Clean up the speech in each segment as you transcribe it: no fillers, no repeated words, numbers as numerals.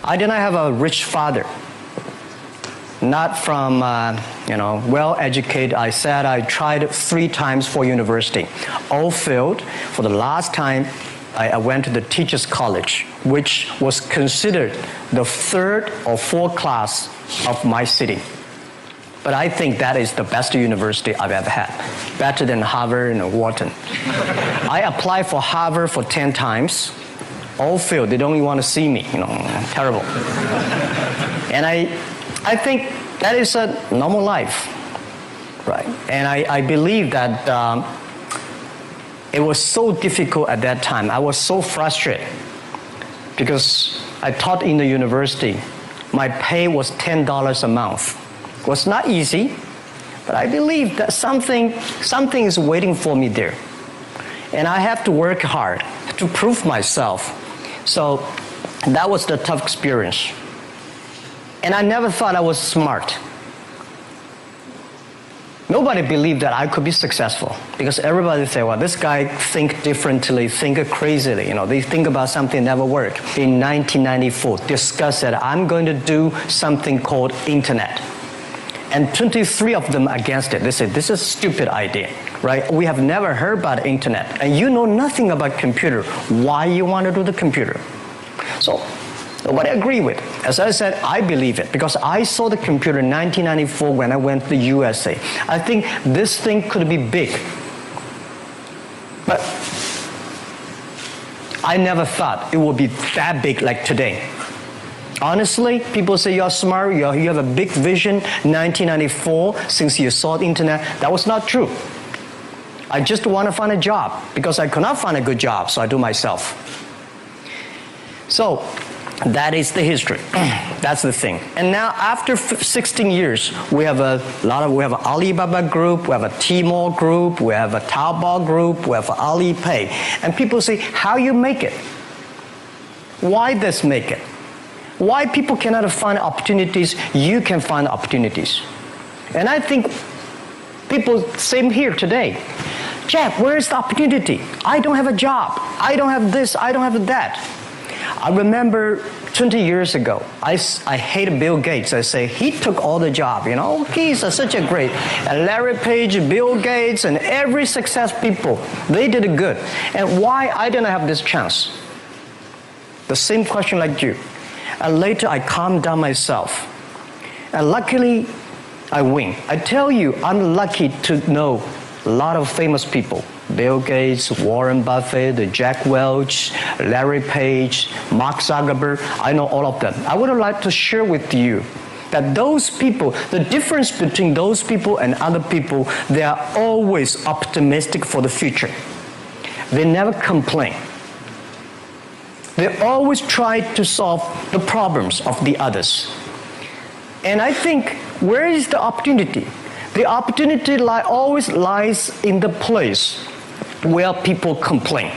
I did not have a rich father. Not from, well-educated. I said I tried 3 times for university. All failed. For the last time, I went to the teacher's college, which was considered the 3rd or 4th class of my city. But I think that is the best university I've ever had. Better than Harvard and Wharton. I applied for Harvard for 10 times. All failed. They don't even want to see me. Terrible. And I think that is a normal life, right? And I believe that it was so difficult at that time. I was so frustrated because I taught in the university. My pay was $10 a month. It was not easy, but I believe that something is waiting for me there. And I have to work hard to prove myself. So that was the tough experience. And I never thought I was smart. Nobody believed that I could be successful because everybody said, well, this guy think differently, think crazily. They think about something never work. In 1994, discussed that I'm going to do something called internet. And 23 of them against it. They said, this is a stupid idea, right? We have never heard about internet. And you know nothing about computer. Why you want to do the computer? So nobody agreed with it. As I said, I believe it because I saw the computer in 1994 when I went to the USA. I think this thing could be big. But I never thought it would be that big like today. Honestly, people say you're smart, you have a big vision. 1994, since you saw the internet, that was not true. I just want to find a job because I could not find a good job, so I do myself. So that is the history. That's the thing. And now after 16 years, we have we have an Alibaba group, we have a Tmall group, we have a Taobao group, we have Alipay. And people say, how you make it? Why this make it? Why people cannot find opportunities, you can find opportunities. And I think people, same here today. Jack, where is the opportunity? I don't have a job. I don't have this, I don't have that. I remember 20 years ago, I hated Bill Gates. I say, he took all the job, He's such a great. And Larry Page, Bill Gates, and every success people, they did it good. And why I didn't have this chance? The same question like you. And later I calmed down myself. And luckily, I win. I tell you, I'm lucky to know a lot of famous people. Bill Gates, Warren Buffett, Jack Welch, Larry Page, Mark Zuckerberg. I know all of them. I would like to share with you that those people, the difference between those people and other people, they are always optimistic for the future. They never complain. They always try to solve the problems of the others. And I think, where is the opportunity? The opportunity always lies in the place where people complain.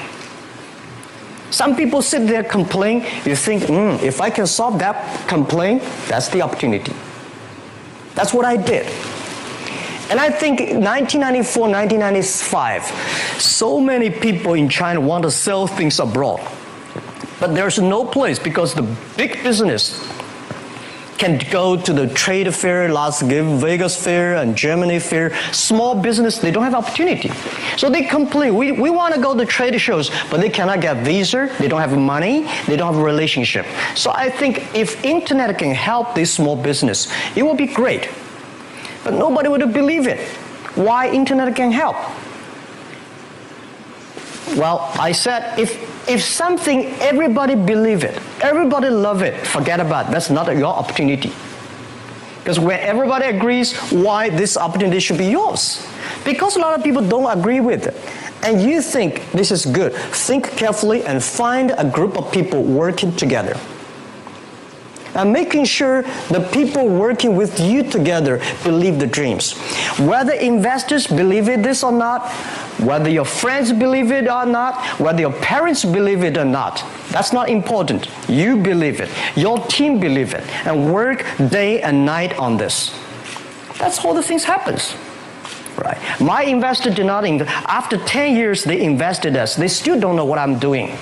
Some people sit there complain, you think, if I can solve that complaint, that's the opportunity. That's what I did. And I think 1994, 1995, so many people in China want to sell things abroad. But there's no place because the big business can go to the trade fair, Las Vegas fair, and Germany fair. Small business, they don't have opportunity. So they complain, we want to go to trade shows, but they cannot get visa, they don't have money, they don't have a relationship. So I think if internet can help this small business, it will be great. But nobody would believe it. Why internet can help? Well, I said, if something, everybody believe it, everybody love it, forget about it. That's not your opportunity. Because when everybody agrees, why this opportunity should be yours? Because a lot of people don't agree with it. And you think this is good. Think carefully and find a group of people working together. And making sure the people working with you together believe the dreams. Whether investors believe in this or not, whether your friends believe it or not, whether your parents believe it or not, that's not important. You believe it. Your team believe it. And work day and night on this. That's how the things happens. Right. My investor did not invest. After 10 years, they invested us. They still don't know what I'm doing.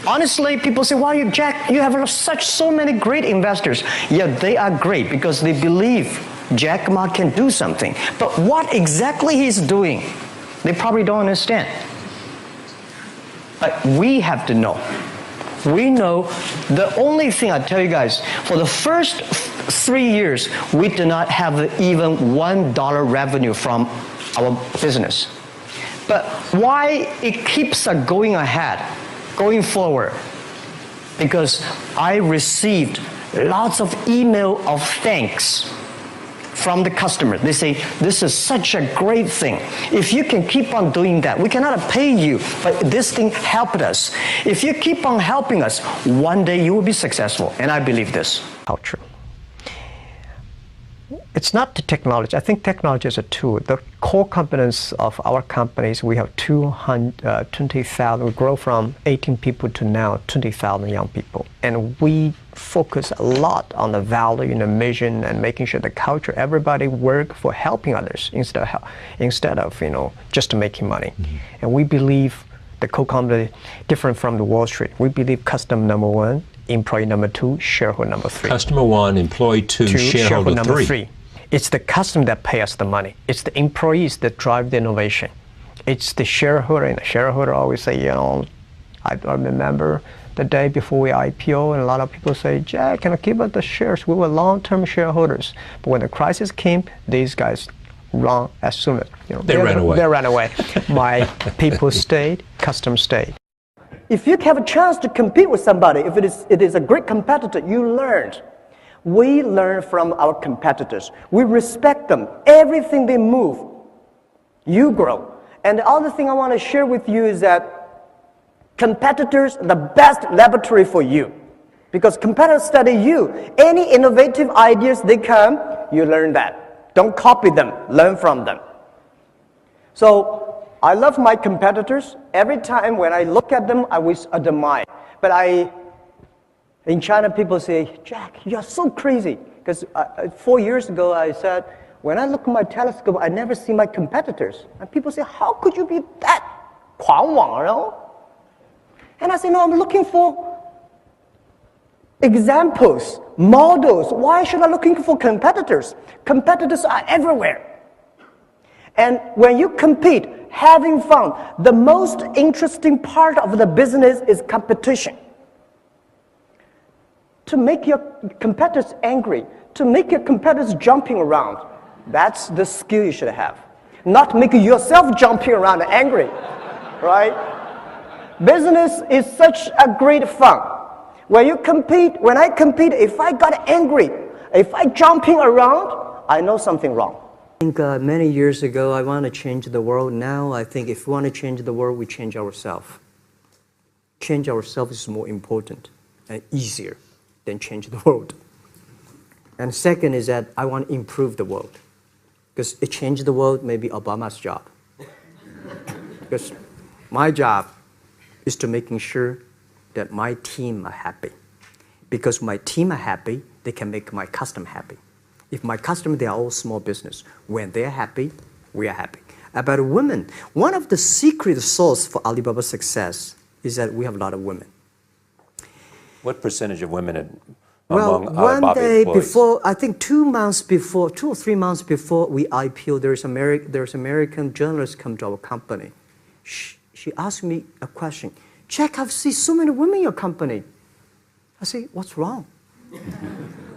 Honestly, people say, "Wow, Jack, you have so many great investors." Yeah, they are great because they believe Jack Ma can do something. But what exactly he's doing, they probably don't understand. But we have to know. We know the only thing I tell you guys, for the first 3 years, we did not have even $1 revenue from our business. But why it keeps us going ahead, going forward? Because I received lots of email of thanks from the customer. They say, "This is such a great thing. If you can keep on doing that, we cannot pay you, but this thing helped us. If you keep on helping us, one day you will be successful." And I believe this. Culture. It's not the technology. I think technology is a tool. The core competence of our companies, we have 20,000. We grow from 18 people to now 20,000 young people. And we focus a lot on the value and the mission and making sure the culture, everybody work for helping others instead of just making money. Mm-hmm. And we believe the core company different from the Wall Street. We believe customer number one, employee number two, shareholder number three. Customer one, employee two, shareholder number three. It's the customer that pays us the money. It's the employees that drive the innovation. It's the shareholder, and the shareholder always say, I remember the day before we IPO, and a lot of people say, "Jack, can I give us the shares? We were long-term shareholders." But when the crisis came, these guys run as soon as they ran away. They ran away. My people stayed, customers stayed. If you have a chance to compete with somebody, if it is a great competitor, you learned. We learn from our competitors. We respect them. Everything they move, you grow. And the other thing I want to share with you is that competitors are the best laboratory for you. Because competitors study you. Any innovative ideas they come, you learn that. Don't copy them. Learn from them. So I love my competitors. Every time when I look at them, I always admire. But in China, people say, "Jack, you're so crazy." Because 4 years ago, I said, when I look at my telescope, I never see my competitors. And people say, "How could you be that 狂妄?" And I say, "No, I'm looking for examples, models. Why should I looking for competitors? Competitors are everywhere." And when you compete, having fun, the most interesting part of the business is competition. To make your competitors angry, to make your competitors jumping around, that's the skill you should have. Not make yourself jumping around and angry, right? Business is such a great fun. When I compete, if I got angry, if I jumping around, I know something wrong. I think many years ago, I want to change the world. Now, I think if we want to change the world, we change ourselves. Change ourselves is more important and easier than change the world. And second is that I want to improve the world. Because it changed the world may be Obama's job. Because my job is to making sure that my team are happy. Because my team are happy, they can make my customer happy. If my customer, they are all small business. When they're happy, we are happy. About women, one of the secret source for Alibaba's success is that we have a lot of women. What percentage of women among Alibaba employees? One day before, I think 2 or 3 months before we IPO, there's American journalist come to our company. She asked me a question. "Jack, I've seen so many women in your company." I say, "What's wrong?"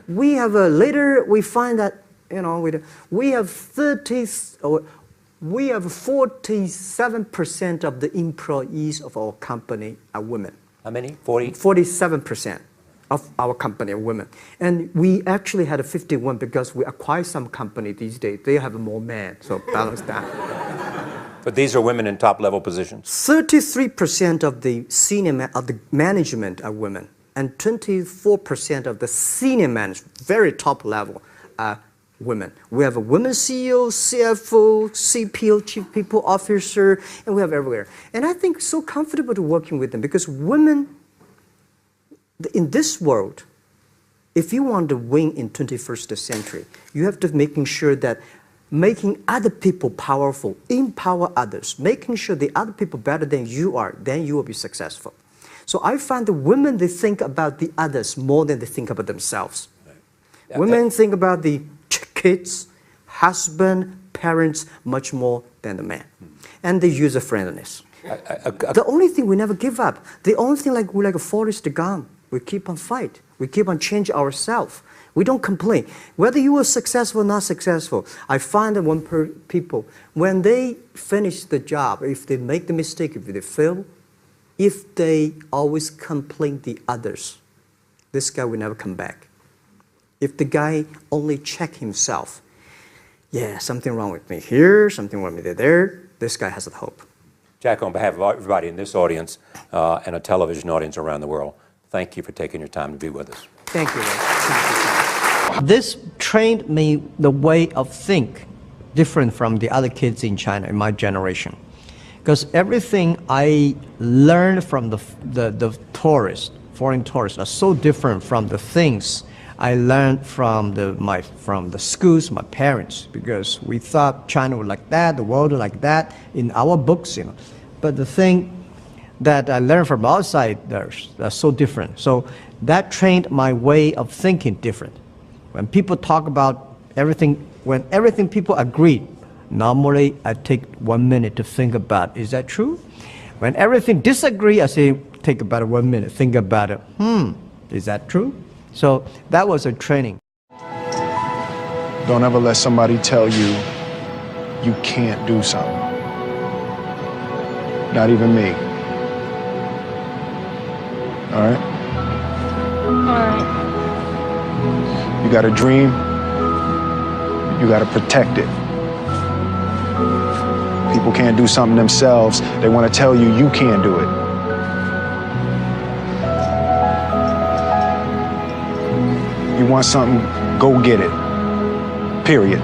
Later we find that we have 47% of the employees of our company are women. How many? 40? 47% of our company are women. And we actually had a 51 because we acquired some company these days. They have more men, so balance that. But these are women in top-level positions? 33% of the management are women. And 24% of the senior management, very top level, are women. We have a women CEO, CFO, CPO, Chief People Officer, and we have everywhere. And I think so comfortable to working with them because women, in this world, if you want to win in 21st century, you have to making sure that making other people powerful, empower others, making sure the other people better than you are, then you will be successful. So I find the women, they think about the others more than they think about themselves. Women think about the kids, husband, parents much more than the man. And the user-friendliness. The only thing we never give up, the only thing like we're like a Forrest Gump. We keep on fight. We keep on change ourselves. We don't complain. Whether you are successful or not successful, I find that when people, when they finish the job, if they make the mistake, if they fail, if they always complain the others, this guy will never come back. If the guy only check himself, yeah, something wrong with me here, something wrong with me there, this guy has a hope. Jack, on behalf of everybody in this audience and a television audience around the world, thank you for taking your time to be with us. Thank you. Thank you. This trained me the way of think different from the other kids in China in my generation. Because everything I learned from the tourists, foreign tourists, are so different from the things I learned from the schools, my parents, because we thought China was like that, the world was like that in our books, you know. But the thing that I learned from outside, they're so different. So that trained my way of thinking different. When people talk about everything, when everything people agree, normally I take 1 minute to think about, is that true? When everything disagree, I say, take about 1 minute, think about it. Is that true? So that was a training. Don't ever let somebody tell you you can't do something. Not even me. All right? All right. You got a dream, you got to protect it. People can't do something themselves. They want to tell you you can't do it. You want something, go get it. Period.